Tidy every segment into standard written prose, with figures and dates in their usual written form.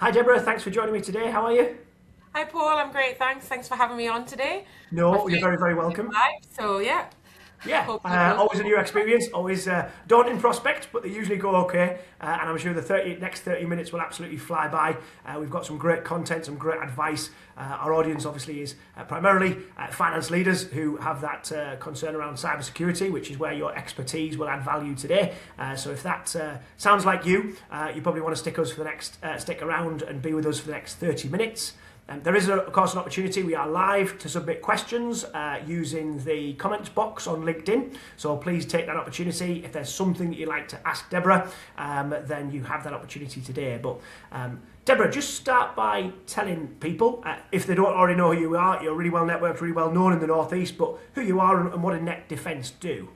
Hi Deborah, thanks for joining me today. How are you? Hi, Paul. I'm great. Thanks. Thanks for having me on today. My No, you're first very, very welcome. live. So yeah, Yeah, hopefully it goes always a well. new experience, always daunting prospects, but they usually go okay. And I'm sure the next 30 minutes will absolutely fly by. We've got some great content, some great advice. Our audience obviously is primarily finance leaders who have that concern around cybersecurity, which is where your expertise will add value today. So if that sounds like you probably want to stick around and be with us for the next 30 minutes. There is, of course, an opportunity. We are live to submit questions using the comments box on LinkedIn. So please take that opportunity. If there's something that you'd like to ask Deborah, then you have that opportunity today. But Deborah, just start by telling people, if they don't already know who you are, you're really well networked, really well known in the Northeast, but who you are and what a Net Defence do.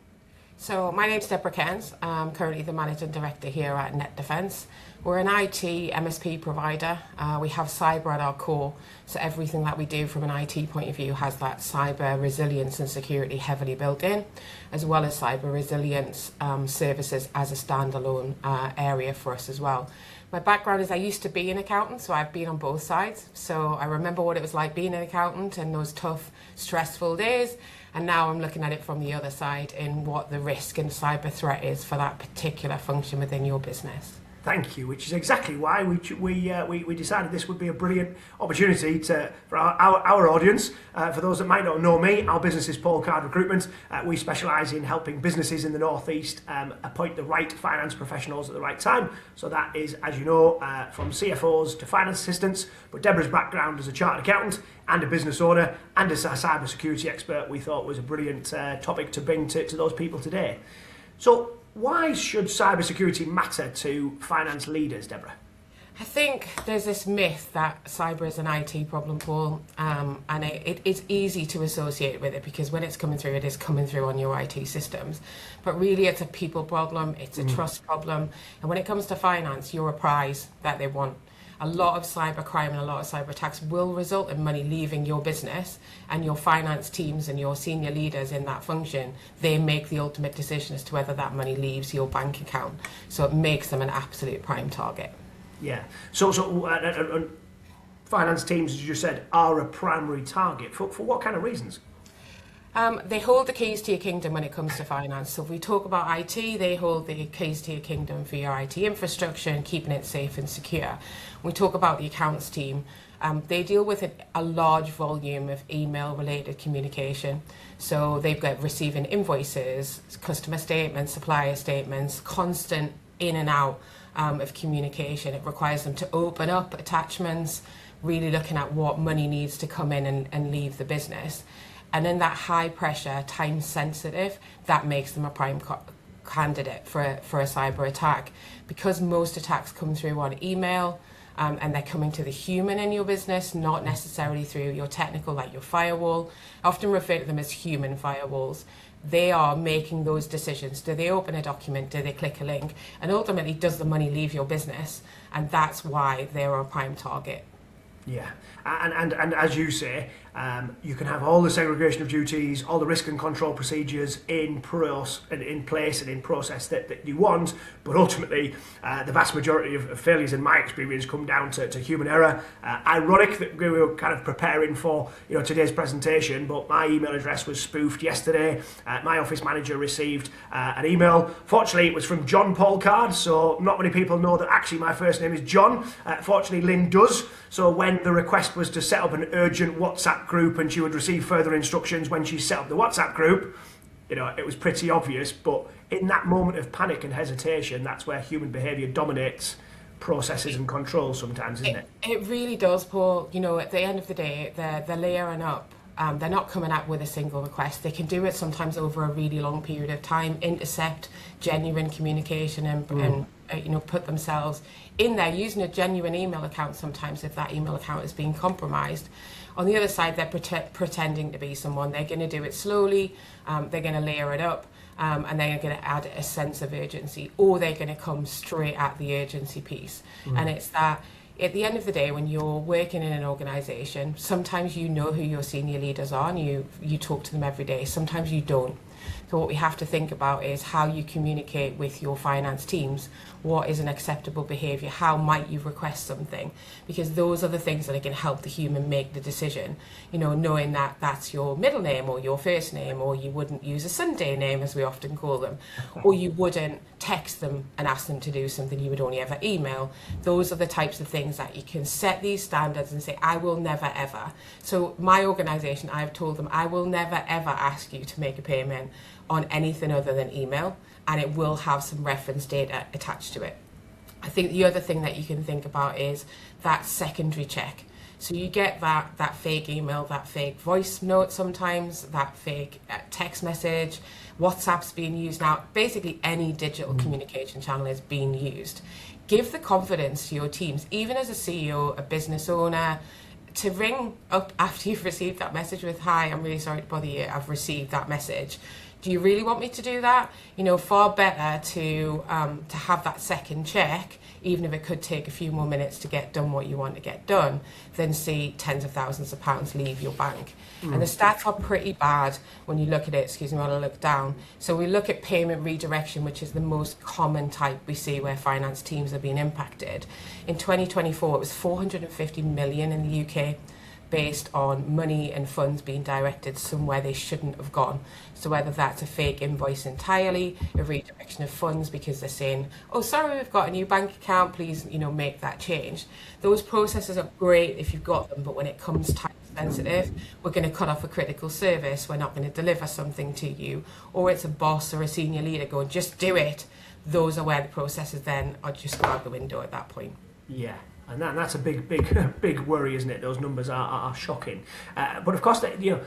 So my name's Debra Cairns. I'm currently the managing director here at Net Defence. We're an IT MSP provider. We have cyber at our core, so everything that we do from an IT point of view has that cyber resilience and security heavily built in, as well as cyber resilience services as a standalone area for us as well. My background is I used to be an accountant, so I've been on both sides. So I remember what it was like being an accountant and those tough, stressful days. And now I'm looking at it from the other side in what the risk and cyber threat is for that particular function within your business. Thank you, which is exactly why we decided this would be a brilliant opportunity for our audience. For those that might not know me, our business is Paul Card Recruitment. We specialise in helping businesses in the Northeast appoint the right finance professionals at the right time. So that is, as you know, from CFOs to finance assistants. But Deborah's background as a chartered accountant and a business owner and as a cyber security expert, we thought was a brilliant topic to bring to those people today. So why should cybersecurity matter to finance leaders, Deborah? I think there's this myth that cyber is an IT problem, Paul, and it's easy to associate with it because when it's coming through, it is coming through on your IT systems. But really, it's a people problem, it's a trust problem, and when it comes to finance, you're a prize that they want. A lot of cyber crime and a lot of cyber attacks will result in money leaving your business, and your finance teams and your senior leaders in that function, they make the ultimate decision as to whether that money leaves your bank account. So it makes them an absolute prime target. Yeah. So finance teams, as you said, are a primary target. For what kind of reasons? They hold the keys to your kingdom when it comes to finance. So if we talk about IT, they hold the keys to your kingdom for your IT infrastructure and keeping it safe and secure. When we talk about the accounts team, they deal with a large volume of email-related communication. So they've got receiving invoices, customer statements, supplier statements, constant in and out of communication. It requires them to open up attachments, really looking at what money needs to come in and leave the business. And in that high pressure, time sensitive, that makes them a prime candidate for a cyber attack. Because most attacks come through on email and they're coming to the human in your business, not necessarily through your technical, like your firewall. I often refer to them as human firewalls. They are making those decisions. Do they open a document? Do they click a link? And ultimately, does the money leave your business? And that's why they're a prime target. Yeah, and as you say, you can have all the segregation of duties, all the risk and control procedures in place and in process that you want, but ultimately the vast majority of failures in my experience come down to human error. Ironic that we were kind of preparing for today's presentation, but my email address was spoofed yesterday. My office manager received an email. Fortunately, it was from John Paul Card, so not many people know that actually my first name is John. Fortunately, Lynn does. So when the request was to set up an urgent WhatsApp group and she would receive further instructions when she set up the WhatsApp group, it was pretty obvious. But in that moment of panic and hesitation, that's where human behaviour dominates processes and controls sometimes, isn't it? It really does, Paul. At the end of the day, they're layering up. They're not coming out with a single request. They can do it sometimes over a really long period of time, intercept genuine communication and put themselves in there using a genuine email account sometimes if that email account is being compromised. On the other side, they're pretending to be someone. They're going to do it slowly, they're going to layer it up, and they're going to add a sense of urgency, or they're going to come straight at the urgency piece. And it's that at the end of the day, when you're working in an organisation, sometimes you know who your senior leaders are and you talk to them every day. Sometimes you don't. So what we have to think about is how you communicate with your finance teams. What is an acceptable behaviour? How might you request something? Because those are the things that are going to help the human make the decision. You know, knowing that that's your middle name or your first name, or you wouldn't use a Sunday name, as we often call them, or you wouldn't text them and ask them to do something, you would only ever email. Those are the types of things that you can set these standards and say, I will never ever. So my organisation, I've told them, I will never ever ask you to make a payment on anything other than email, and it will have some reference data attached to it. I think the other thing that you can think about is that secondary check. So you get that fake email, that fake voice note sometimes, that fake text message, WhatsApp's being used now. Basically any digital communication channel is being used. Give the confidence to your teams, even as a CEO, a business owner, to ring up after you've received that message with, hi, I'm really sorry to bother you, I've received that message. Do you really want me to do that? You know, far better to have that second check, even if it could take a few more minutes to get done what you want to get done, than see tens of thousands of pounds leave your bank. And the stats are pretty bad when you look at it, excuse me while I look down. So we look at payment redirection, which is the most common type we see where finance teams are being impacted. In 2024, it was 450 million in the UK, based on money and funds being directed somewhere they shouldn't have gone. So whether that's a fake invoice entirely, a redirection of funds because they're saying, oh, sorry, we've got a new bank account, please, you know, make that change. Those processes are great if you've got them, but when it comes time sensitive, we're going to cut off a critical service, we're not going to deliver something to you, or it's a boss or a senior leader going, just do it. Those are where the processes then are just go out the window at that point. Yeah. And that's a big worry, isn't it? Those numbers are shocking. But of course, the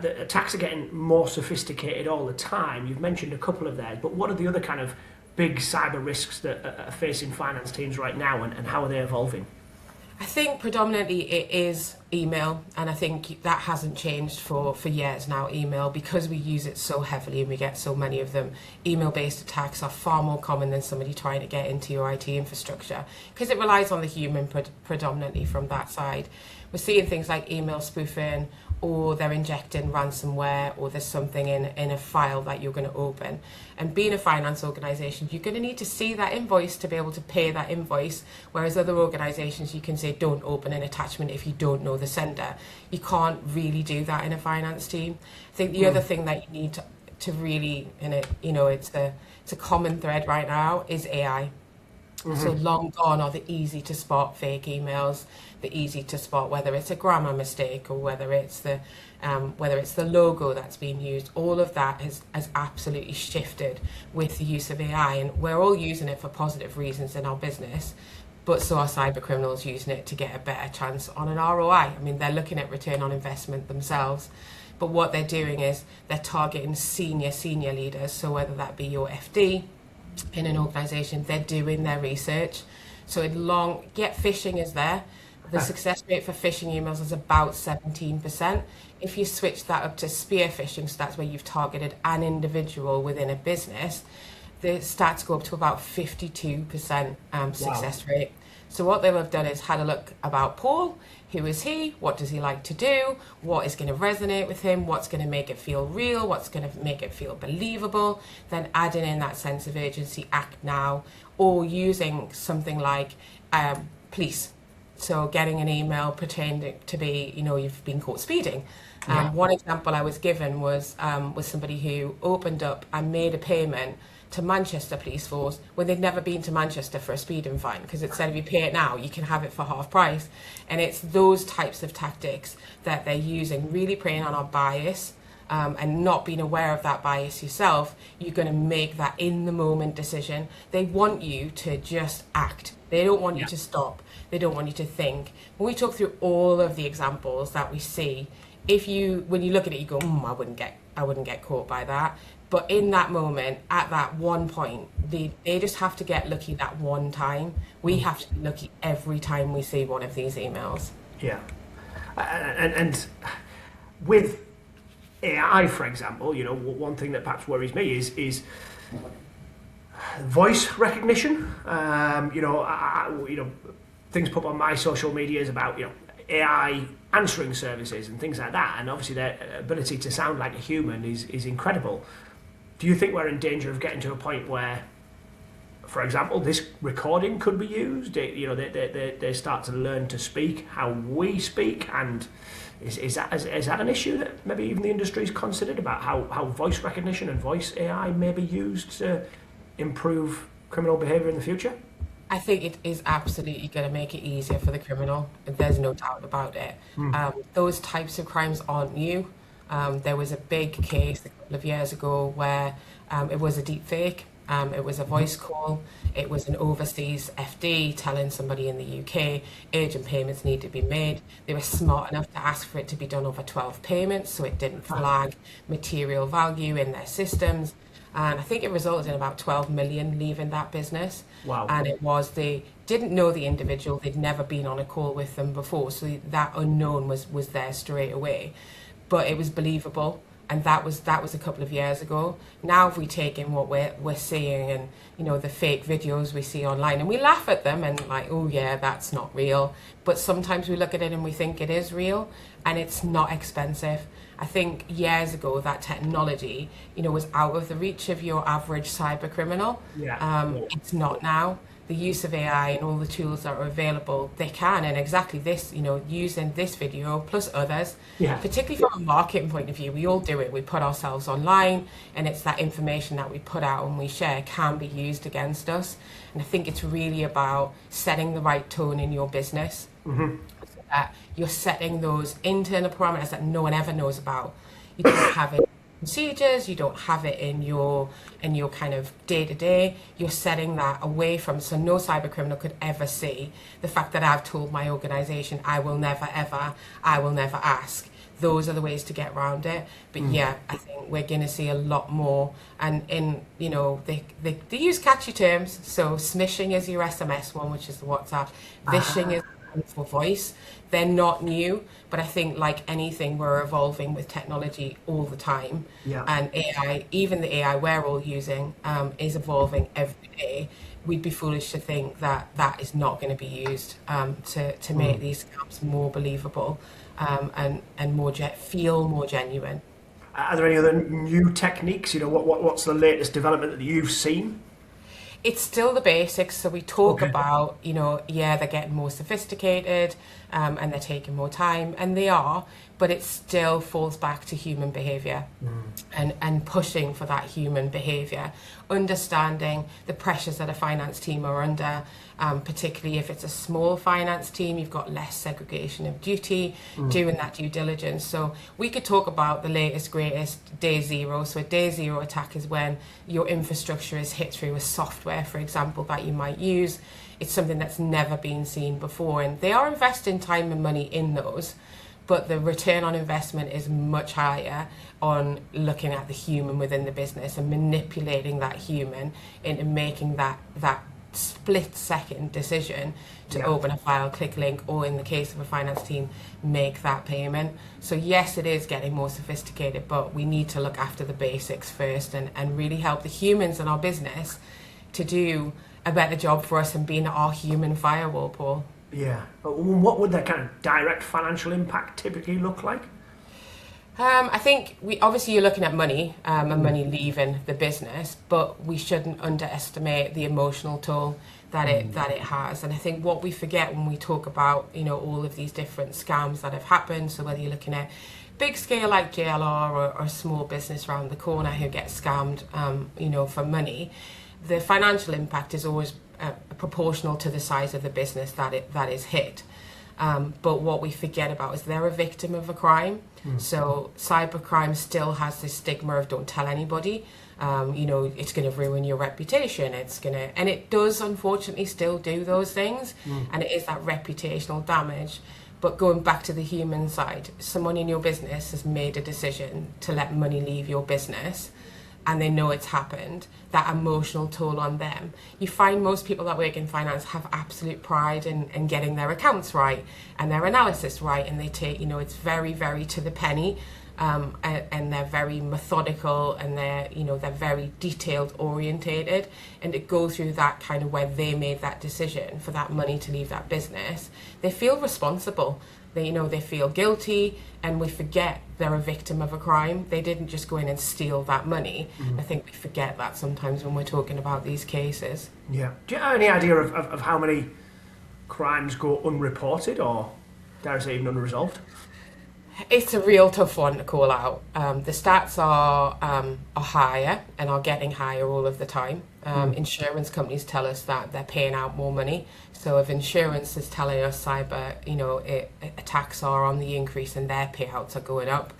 attacks are getting more sophisticated all the time. You've mentioned a couple of theirs, but what are the other kind of big cyber risks that are facing finance teams right now, and how are they evolving? I think predominantly it is email, and I think that hasn't changed for years now, email, because we use it so heavily and we get so many of them. Email-based attacks are far more common than somebody trying to get into your IT infrastructure, because it relies on the human predominantly from that side. We're seeing things like email spoofing, or they're injecting ransomware, or there's something in a file that you're going to open. And being a finance organisation, you're going to need to see that invoice to be able to pay that invoice, whereas other organisations you can say don't open an attachment if you don't know the sender. You can't really do that in a finance team. I think the other thing that you need to really, and it's a common thread right now, is AI. So long gone are the easy to spot fake emails, the easy to spot whether it's a grammar mistake or whether it's the logo that's being used. All of that has absolutely shifted with the use of AI, and we're all using it for positive reasons in our business, but so are cyber criminals using it to get a better chance on an ROI. I mean, they're looking at return on investment themselves, but what they're doing is they're targeting senior leaders. So whether that be your FD in an organisation, they're doing their research. So phishing is there. The success rate for phishing emails is about 17%. If you switch that up to spear phishing, so that's where you've targeted an individual within a business, the stats go up to about 52% success rate. So what they'll have done is had a look about Paul. Who is he? What does he like to do? What is going to resonate with him? What's going to make it feel real? What's going to make it feel believable? Then adding in that sense of urgency, act now, or using something like police. So getting an email pretending to be, you've been caught speeding. One example I was given was somebody who opened up and made a payment to Manchester Police Force when they'd never been to Manchester for a speeding fine, because it said if you pay it now, you can have it for half price. And it's those types of tactics that they're using, really preying on our bias, and not being aware of that bias yourself. You're going to make that in the moment decision. They want you to just act. They don't want you to stop. They don't want you to think. When we talk through all of the examples that we see, when you look at it, you go, I wouldn't get caught by that. But in that moment, at that one point, they just have to get lucky that one time. We have to be lucky every time we see one of these emails. Yeah. And with AI, for example, one thing that perhaps worries me is voice recognition. Things put on my social medias about, AI answering services and things like that. And obviously their ability to sound like a human is incredible. Do you think we're in danger of getting to a point where, for example, this recording could be used? They start to learn to speak how we speak, and is that an issue that maybe even the industry's considered about how voice recognition and voice AI may be used to improve criminal behaviour in the future? I think it is absolutely going to make it easier for the criminal. There's no doubt about it. Those types of crimes aren't new. There was a big case a couple of years ago where it was a deep fake. It was a voice call. It was an overseas FD telling somebody in the UK urgent payments need to be made. They were smart enough to ask for it to be done over 12 payments, so it didn't flag material value in their systems. And I think it resulted in about 12 million leaving that business. Wow. And it was, they didn't know the individual, they'd never been on a call with them before, so that unknown was there straight away. But it was believable, and that was a couple of years ago. Now if we take in what we're seeing, and the fake videos we see online, and we laugh at them and like, oh yeah, that's not real. But sometimes we look at it and we think it is real, and it's not expensive. I think years ago that technology, was out of the reach of your average cyber criminal. Yeah. It's not now. The use of AI and all the tools that are available, they can, and exactly this, using this video plus others, particularly from a marketing point of view, we all do it. We put ourselves online, and it's that information that we put out and we share can be used against us. And I think it's really about setting the right tone in your business. So that you're setting those internal parameters that no one ever knows about. You don't have it in procedures, you don't have it in your kind of day-to-day. You're setting that away from, so no cyber criminal could ever see the fact that I've told my organization I will never ask. Those are the ways to get around it. But yeah, I think we're going to see a lot more. And they use catchy terms. So smishing is your SMS one, which is the WhatsApp. Vishing is for voice. They're not new, but I think like anything, we're evolving with technology all the time. And AI, even the AI we're all using, is evolving every day. We'd be foolish to think that is not going to be used to make these scams more believable and feel more genuine. Are there any other new techniques? What's the latest development that you've seen? It's still the basics. So we talk about, they're getting more sophisticated and they're taking more time, and they are, but it still falls back to human behaviour and pushing for that human behaviour, understanding the pressures that a finance team are under, particularly if it's a small finance team, you've got less segregation of duty, doing that due diligence. So we could talk about the latest, greatest day zero. So a day zero attack is when your infrastructure is hit through a software, for example, that you might use. It's something that's never been seen before, and they are investing time and money in those, but the return on investment is much higher on looking at the human within the business and manipulating that human into making that split-second decision to open a file, click link, or in the case of a finance team, make that payment. So yes, it is getting more sophisticated, but we need to look after the basics first and really help the humans in our business to do a better job for us and being our human firewall, Paul. Yeah. What would that kind of direct financial impact typically look like? I think you're looking at money and money leaving the business, but we shouldn't underestimate the emotional toll that it has. And I think what we forget when we talk about all of these different scams that have happened, so whether you're looking at big scale like JLR or a small business around the corner who gets scammed for money, the financial impact is always proportional to the size of the business that is hit. But what we forget about is they're a victim of a crime. So cybercrime still has this stigma of don't tell anybody. It's going to ruin your reputation. And it does unfortunately still do those things. And it is that reputational damage. But going back to the human side, someone in your business has made a decision to let money leave your business, and they know it's happened, that emotional toll on them. You find most people that work in finance have absolute pride in getting their accounts right and their analysis right, and they take, it's very, very to the penny and they're very methodical, and they're very detailed orientated, and to go through that kind of where they made that decision for that money to leave that business, they feel responsible. They feel guilty, and we forget they're a victim of a crime. They didn't just go in and steal that money. I think we forget that sometimes when we're talking about these cases. Yeah. Do you have any idea of how many crimes go unreported, or dare I say even unresolved? It's a real tough one to call out. The stats are higher and are getting higher all of the time. Insurance companies tell us that they're paying out more money. So if insurance is telling us cyber, attacks are on the increase and their payouts are going up,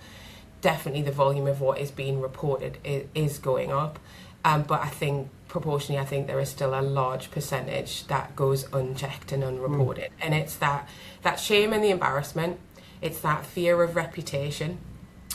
definitely the volume of what is being reported is going up. But I think proportionally, there is still a large percentage that goes unchecked and unreported. And it's that shame and the embarrassment. It's that fear of reputation.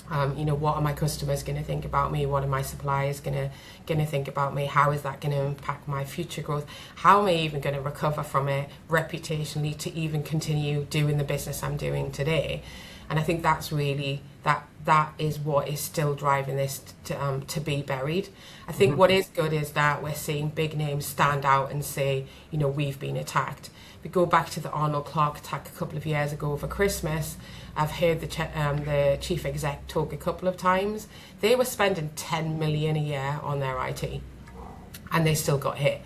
What are my customers going to think about me? What are my suppliers going to think about me? How is that going to impact my future growth? How am I even going to recover from it reputationally to even continue doing the business I'm doing today? And I think that's really that is what is still driving this to be buried. I think what is good is that we're seeing big names stand out and say, we've been attacked. We go back to the Arnold Clark attack a couple of years ago over Christmas. I've heard the chief exec talk a couple of times. They were spending 10 million a year on their IT, and they still got hit.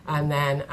And then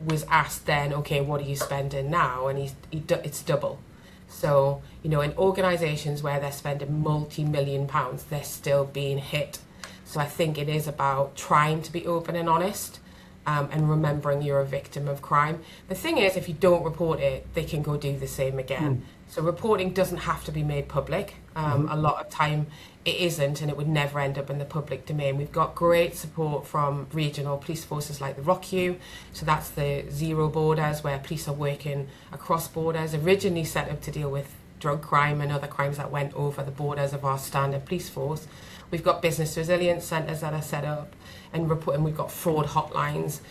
was asked then, okay, what are you spending now? And it's double. So, in organisations where they're spending multi-million pounds, they're still being hit. So I think it is about trying to be open and honest, and remembering you're a victim of crime. The thing is, if you don't report it, they can go do the same again. So reporting doesn't have to be made public. A lot of time it isn't, and it would never end up in the public domain. We've got great support from regional police forces like the ROCU. So that's the zero borders, where police are working across borders, originally set up to deal with drug crime and other crimes that went over the borders of our standard police force. We've got business resilience centres that are set up and we've got fraud hotlines.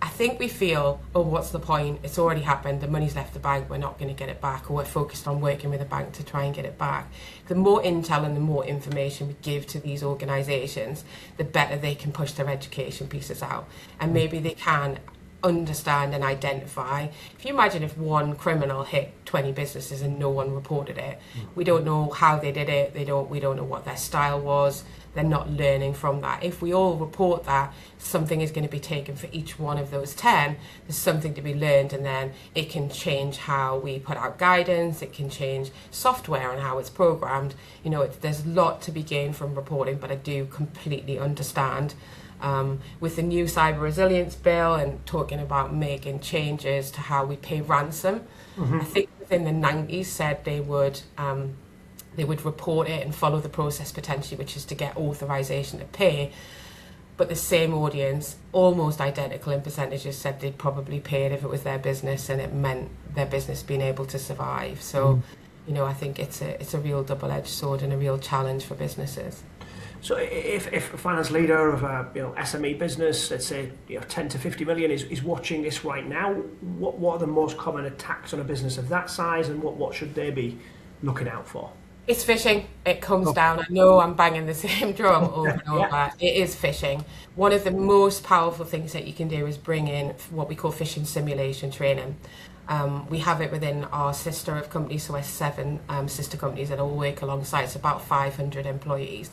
I think we feel, what's the point? It's already happened. The money's left the bank. We're not going to get it back, or we're focused on working with the bank to try and get it back. The more intel and the more information we give to these organisations, the better they can push their education pieces out. And maybe they can understand and identify. If you imagine if one criminal hit 20 businesses and no one reported it, we don't know how they did it. We don't know what their style was. They're not learning from that. If we all report that, something is going to be taken for each one of those 10. There's something to be learned, and then it can change how we put out guidance. It can change software and how it's programmed. There's a lot to be gained from reporting, but I do completely understand. With the new cyber resilience bill and talking about making changes to how we pay ransom, I think within the 90s said they would report it and follow the process potentially, which is to get authorization to pay. But the same audience, almost identical in percentages, said they'd probably pay it if it was their business and it meant their business being able to survive. So, I think it's a real double-edged sword and a real challenge for businesses. So if a finance leader of a SME business, let's say 10 to 50 million, is watching this right now, what are the most common attacks on a business of that size, and what should they be looking out for? It's phishing. It comes down. I know I'm banging the same drum over and over. It is phishing. One of the most powerful things that you can do is bring in what we call phishing simulation training. We have it within our sister of companies, so we're 7 sister companies that all work alongside. It's about 500 employees.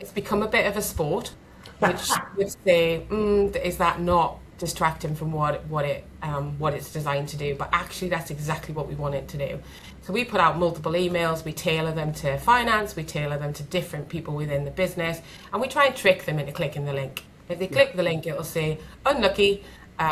It's become a bit of a sport, which would say, is that not distracting from what it's designed to do? But actually, that's exactly what we want it to do. So we put out multiple emails, we tailor them to finance, we tailor them to different people within the business, and we try and trick them into clicking the link. If they click the link, it'll say, unlucky,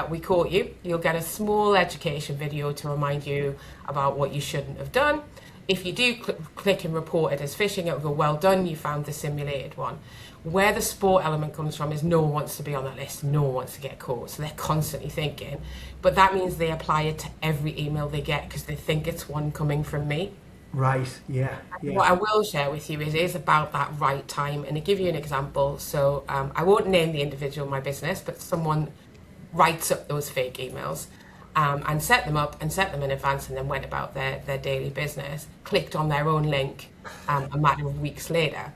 we caught you. You'll get a small education video to remind you about what you shouldn't have done. If you do click and report it as phishing, it'll go, well done, you found the simulated one. Where the sport element comes from is no one wants to be on that list, no one wants to get caught, so they're constantly thinking. But that means they apply it to every email they get because they think it's one coming from me. Right, yeah. What I will share with you is about that right time. And to give you an example, so I won't name the individual in my business, but someone writes up those fake emails. and set them up and set them in advance, and then went about their daily business, clicked on their own link a matter of weeks later.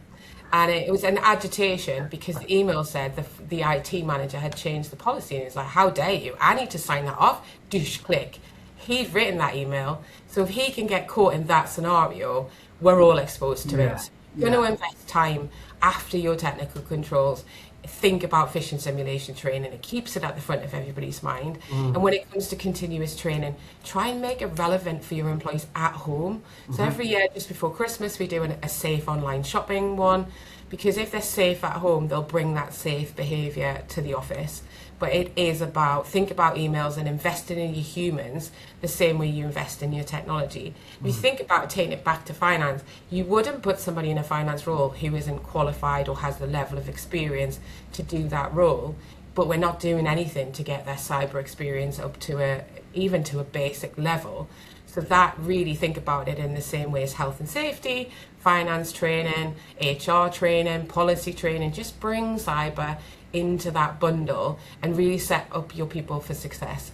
And it was an agitation because the email said the IT manager had changed the policy, and it's like, how dare you? I need to sign that off. Douche click. He'd written that email, so if he can get caught in that scenario, we're all exposed to it. You're going to invest time after your technical controls. Think about phishing simulation training. It keeps it at the front of everybody's mind. And when it comes to continuous training, try and make it relevant for your employees at home. So every year, just before Christmas, we do a safe online shopping one, because if they're safe at home, they'll bring that safe behaviour to the office. But it is about, think about emails and investing in your humans the same way you invest in your technology. If you think about taking it back to finance, you wouldn't put somebody in a finance role who isn't qualified or has the level of experience to do that role. But we're not doing anything to get their cyber experience up to even to a basic level. So that, really think about it in the same way as health and safety, finance training, HR training, policy training. Just bring cyber into that bundle and really set up your people for success.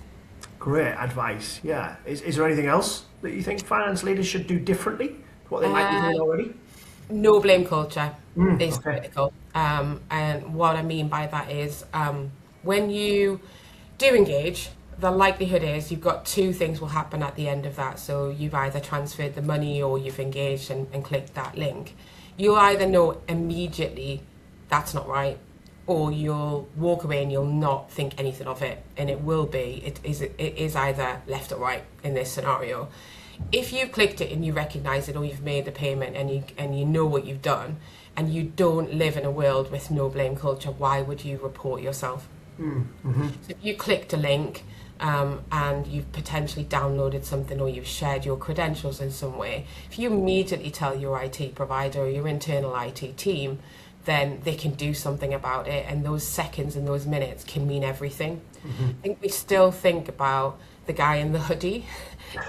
Great advice. Yeah. Is there anything else that you think finance leaders should do differently to what they might be doing already? No blame culture is critical. And what I mean by that is when you do engage, the likelihood is you've got two things will happen at the end of that. So you've either transferred the money or you've engaged and clicked that link. You'll either know immediately that's not right, or you'll walk away and you'll not think anything of it, and it is either left or right in this scenario. If you've clicked it and you recognize it, or you've made the payment and you know what you've done, and you don't live in a world with no blame culture, why would you report yourself? So if you clicked a link and you've potentially downloaded something, or you've shared your credentials in some way, if you immediately tell your IT provider or your internal IT team, then they can do something about it, and those seconds and those minutes can mean everything. I think we still think about the guy in the hoodie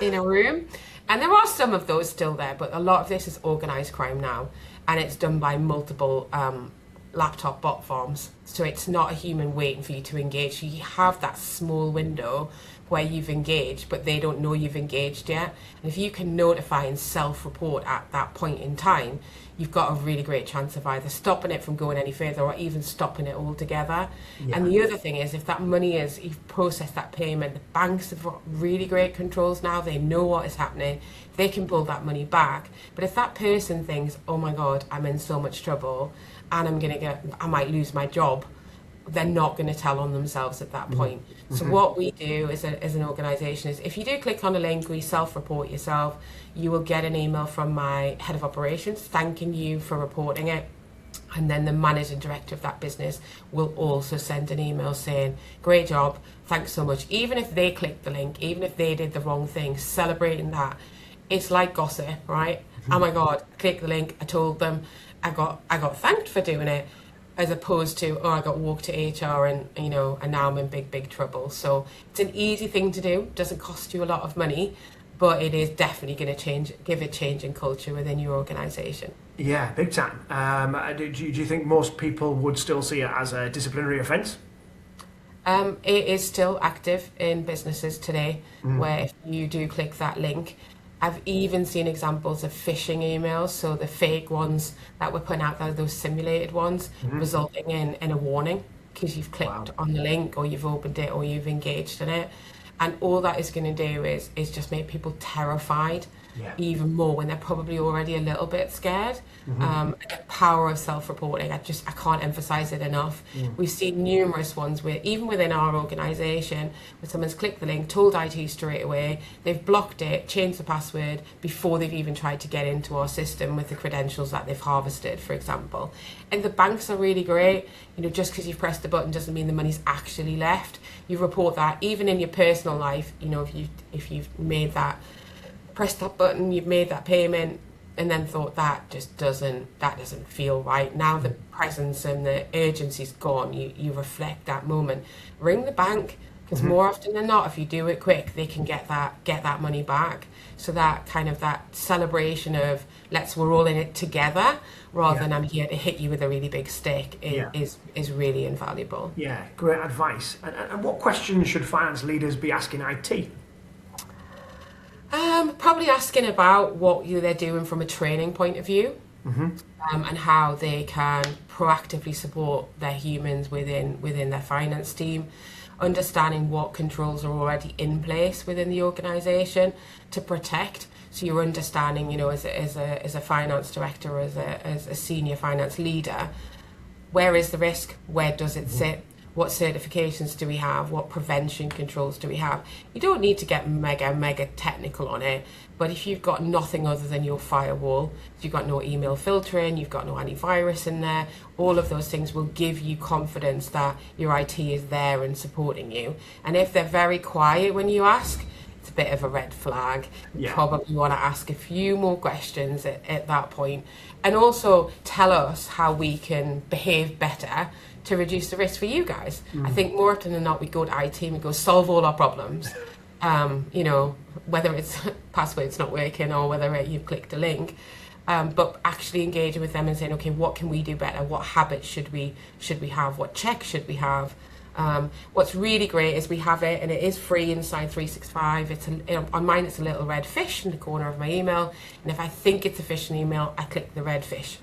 in a room, and there are some of those still there, but a lot of this is organised crime now, and it's done by multiple laptop bot farms. So it's not a human waiting for you to engage. So you have that small window where you've engaged, but they don't know you've engaged yet. And if you can notify and self-report at that point in time, you've got a really great chance of either stopping it from going any further or even stopping it altogether. And the other thing is, if that money is, you've processed that payment, the banks have got really great controls now. They know what is happening. They can pull that money back. But if that person thinks, oh my God, I'm in so much trouble and I might lose my job, they're not going to tell on themselves at that point. So what we do as an organisation is, if you do click on a link or you self-report yourself, you will get an email from my head of operations thanking you for reporting it. And then the managing director of that business will also send an email saying, great job, thanks so much. Even if they clicked the link, even if they did the wrong thing, celebrating that. It's like gossip, right? Oh my God, click the link, I told them, I got thanked for doing it, as opposed to, oh, I got walked to HR and now I'm in big trouble. So it's an easy thing to do, doesn't cost you a lot of money, but it is definitely going to give a change in culture within your organisation. Yeah, big time. Do you think most people would still see it as a disciplinary offence? It is still active in businesses today, where if you do click that link, I've even seen examples of phishing emails, so the fake ones that we're putting out there, those simulated ones, resulting in a warning because you've clicked on the link or you've opened it or you've engaged in it. And all that is going to do is just make people terrified even more when they're probably already a little bit scared. The power of self-reporting, I can't emphasize it enough. We've seen numerous ones where, even within our organisation, where someone's clicked the link, told IT straight away, they've blocked it, changed the password before they've even tried to get into our system with the credentials that they've harvested, for example. And the banks are really great. Just because you've pressed the button doesn't mean the money's actually left. You report that. Even in your personal life, if you've made that, pressed that button, you've made that payment, and then thought that doesn't feel right. Now the presence and the urgency's gone. You reflect that moment. Ring the bank, because more often than not, if you do it quick, they can get that money back. So that kind of that celebration of we're all in it together, rather than I'm here to hit you with a really big stick, is really invaluable. Yeah, great advice. And what questions should finance leaders be asking IT? Probably asking about what they're doing from a training point of view, and how they can proactively support their humans within their finance team, understanding what controls are already in place within the organisation to protect. So you're understanding, as a finance director, as a senior finance leader, where is the risk? Where does it sit? What certifications do we have? What prevention controls do we have? You don't need to get mega technical on it, but if you've got nothing other than your firewall, you've got no email filtering, you've got no antivirus in there, all of those things will give you confidence that your IT is there and supporting you. And if they're very quiet when you ask, it's a bit of a red flag. You probably want to ask a few more questions at that point. And also tell us how we can behave better to reduce the risk for you guys. I think more often than not, we go to IT and we go solve all our problems. Whether it's password's not working or whether you've clicked a link, but actually engaging with them and saying, okay, what can we do better? What habits should we have? What checks should we have? What's really great is we have it, and it is free inside 365. On mine, it's a little red fish in the corner of my email, and if I think it's a phishing email, I click the red fish.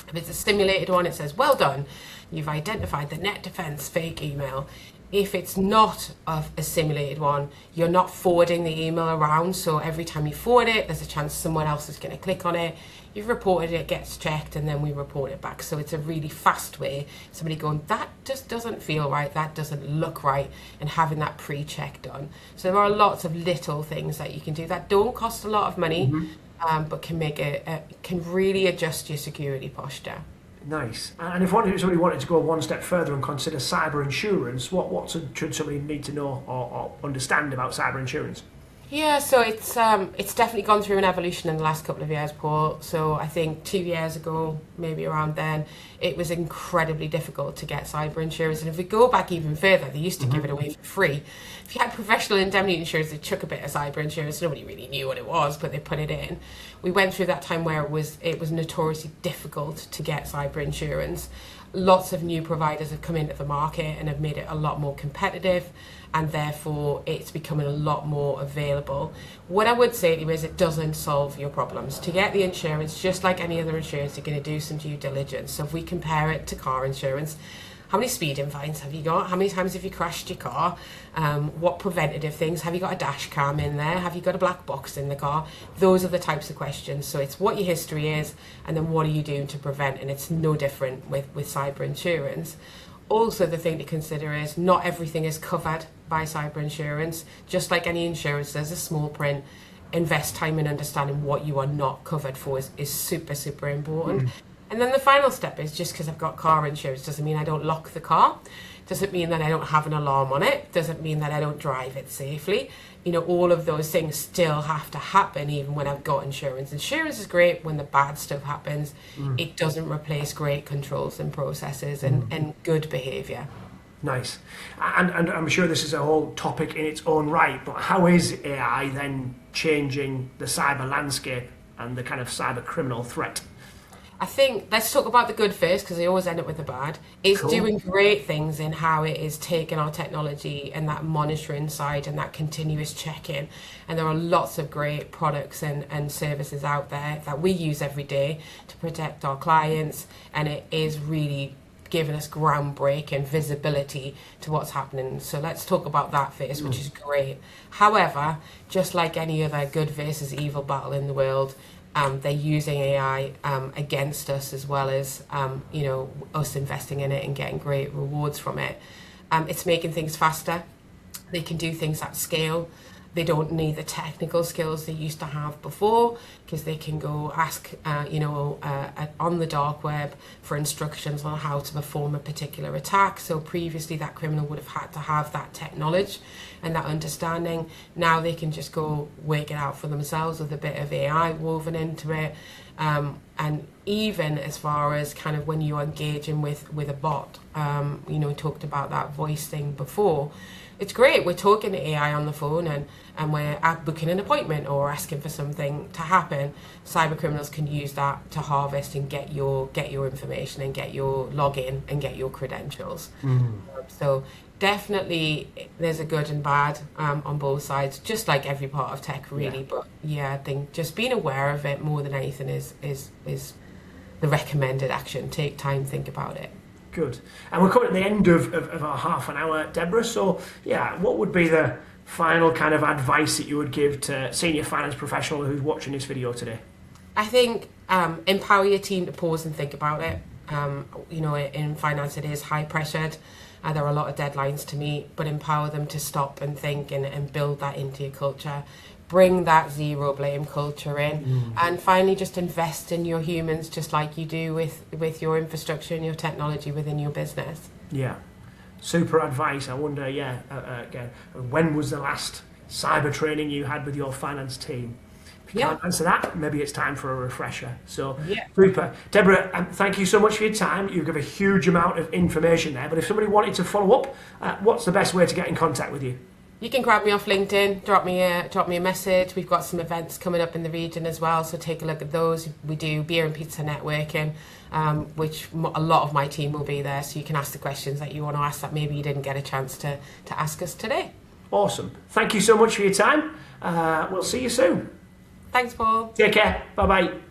If it's a simulated one, it says, well done, you've identified the Net Defense fake email. If it's not a simulated one, you're not forwarding the email around, so every time you forward it, there's a chance someone else is going to click on it. You've reported it, gets checked, and then we report it back. So it's a really fast way, somebody going, that just doesn't feel right, that doesn't look right, and having that pre-check done. So there are lots of little things that you can do that don't cost a lot of money, but can really adjust your security posture. Nice. And if somebody wanted to go one step further and consider cyber insurance, what should somebody need to know or understand about cyber insurance? Yeah, so it's definitely gone through an evolution in the last couple of years, Paul. So I think 2 years ago, maybe around then, it was incredibly difficult to get cyber insurance. And if we go back even further, they used to give it away for free. If you had professional indemnity insurance, they took a bit of cyber insurance. Nobody really knew what it was, but they put it in. We went through that time where it was notoriously difficult to get cyber insurance. Lots of new providers have come into the market and have made it a lot more competitive, and therefore it's becoming a lot more available. What I would say to you is it doesn't solve your problems. To get the insurance, just like any other insurance, you're going to do some due diligence. So if we compare it to car insurance, how many speeding fines have you got? How many times have you crashed your car? What preventative things? Have you got a dash cam in there? Have you got a black box in the car? Those are the types of questions. So it's what your history is, and then what are you doing to prevent? And it's no different with cyber insurance. Also, the thing to consider is not everything is covered by cyber insurance. Just like any insurance, there's a small print. Invest time in understanding what you are not covered for is super, super important. And then the final step is, just because I've got car insurance doesn't mean I don't lock the car, doesn't mean that I don't have an alarm on it, doesn't mean that I don't drive it safely. All of those things still have to happen even when I've got insurance. Insurance is great when the bad stuff happens. It doesn't replace great controls and processes and good behaviour. Nice. And I'm sure this is a whole topic in its own right, but how is AI then changing the cyber landscape and the kind of cyber criminal threat? I think let's talk about the good first, because they always end up with the bad. It's doing great things in how it is taking our technology and that monitoring side and that continuous check-in. And there are lots of great products and services out there that we use every day to protect our clients, and it is really giving us groundbreaking visibility to what's happening. So let's talk about that first, which is great. However, just like any other good versus evil battle in the world, they're using AI against us, as well as us investing in it and getting great rewards from it. It's making things faster. They can do things at scale. They don't need the technical skills they used to have before, because they can go ask, on the dark web for instructions on how to perform a particular attack. So previously that criminal would have had to have that tech knowledge and that understanding. Now they can just go work it out for themselves with a bit of AI woven into it. And even as far as kind of when you're engaging with a bot, we talked about that voice thing before. it's great. We're talking to AI on the phone, and we're booking an appointment or asking for something to happen. Cyber criminals can use that to harvest and get your information and get your login and get your credentials. So definitely there's a good and bad on both sides, just like every part of tech, really. Yeah. But yeah, I think just being aware of it more than anything is the recommended action. Take time, think about it. Good. And we're coming at the end of our half an hour, Deborah. So, yeah, what would be the final kind of advice that you would give to senior finance professional who's watching this video today? I think empower your team to pause and think about it. You know, in finance it is high pressured. There are a lot of deadlines to meet, but empower them to stop and think and build that into your culture. Bring that zero blame culture in, and finally just invest in your humans, just like you do with your infrastructure and your technology within your business. Yeah, super advice. I wonder, again, when was the last cyber training you had with your finance team? If you can't answer that, maybe it's time for a refresher. So, super. Deborah, thank you so much for your time. You give a huge amount of information there, but if somebody wanted to follow up, what's the best way to get in contact with you? You can grab me off LinkedIn, drop me a message. We've got some events coming up in the region as well, so take a look at those. We do beer and pizza networking, which a lot of my team will be there, so you can ask the questions that you want to ask that maybe you didn't get a chance to ask us today. Awesome. Thank you so much for your time. We'll see you soon. Thanks, Paul. Take care. Bye-bye.